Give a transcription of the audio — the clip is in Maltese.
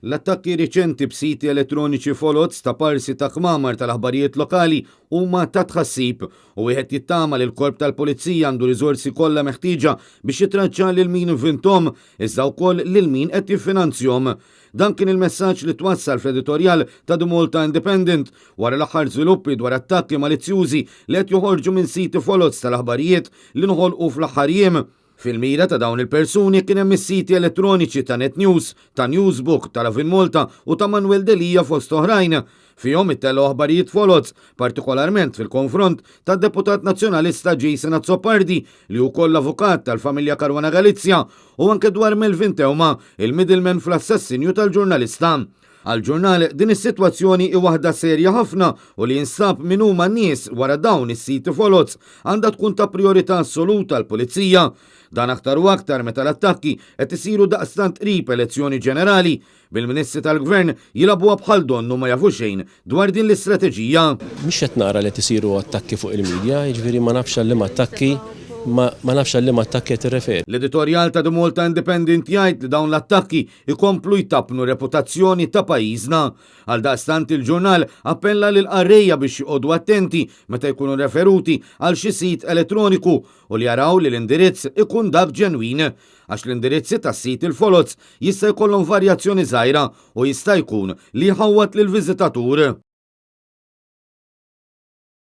L-attakki riċenti b'siti elettroniċi folots ta' parsi ta' kmamar tal-aħbarijiet lokali huma ta' tħassib u wieħed jittama li l-korp tal-pulizija għandu riżorsi kollha meħtieġa biex jitraċċa lil min vintom iżda wkoll lil min qed jiffinanzjahom. Dan kien il-messaġġ li twassal fl-editorjal ta' The Malta Independent wara l-aħħar żviluppi dwar attakki malizzjużi li qed joħorġu minn siti folots tal-aħbarijiet li nħolqu fl-aħħar jiem. Fil-mira ta' dawn il-persuni kien hemm is-siti elettroniċi ta' Net News, ta' Newsbook, ta' Ravin Malta u ta' Manuel Delija fost oħrajn. Fihom ittellu aħbarijiet folots, partikolarment fil-konfront tad deputat nazzjonalista Jason Azzopardi li wkoll avukat tal-familja Caruana Galizja u anke dwar Melvin Teuma, il-middleman fl-assassinju tal-ġurnalista. Għal-ġurnal din is-sitwazzjoni hi waħda serja ħafna u li jinstab min huma n-nies wara dawn is-siti folots għandha tkun ta' priorità assoluta l-Pulizija. Dan aktar u aktar meta l-attakki qed isiru daqstant qrib elezzjoni ġenerali bil-Ministri tal-Gvern jilabuha bħal donnu ma jafu xejn dwar din l-istrateġija. Mhix qed nara li tisiru attakki fuq il-medja, jiġifieri ma nafx liema attakki ma nafx liema attakki qed irrefer. L-editorjal ta' The Malta Independent jgħid li dawn l-attakki ikomplu jtapnu reputazzjoni ta' pajjiżna. Għal daqstant il-ġurnal appella lil qarrejja biex joqogħdu attenti meta jkunu referuti għal xi sit elettroniku u li jaraw li l-indirizz ikun dak ġenwin għax l-indirizzi tas-sit il-folots jista' jkollhom varjazzjoni żgħira u jista' jkun li jħawwat lill-viżitatur.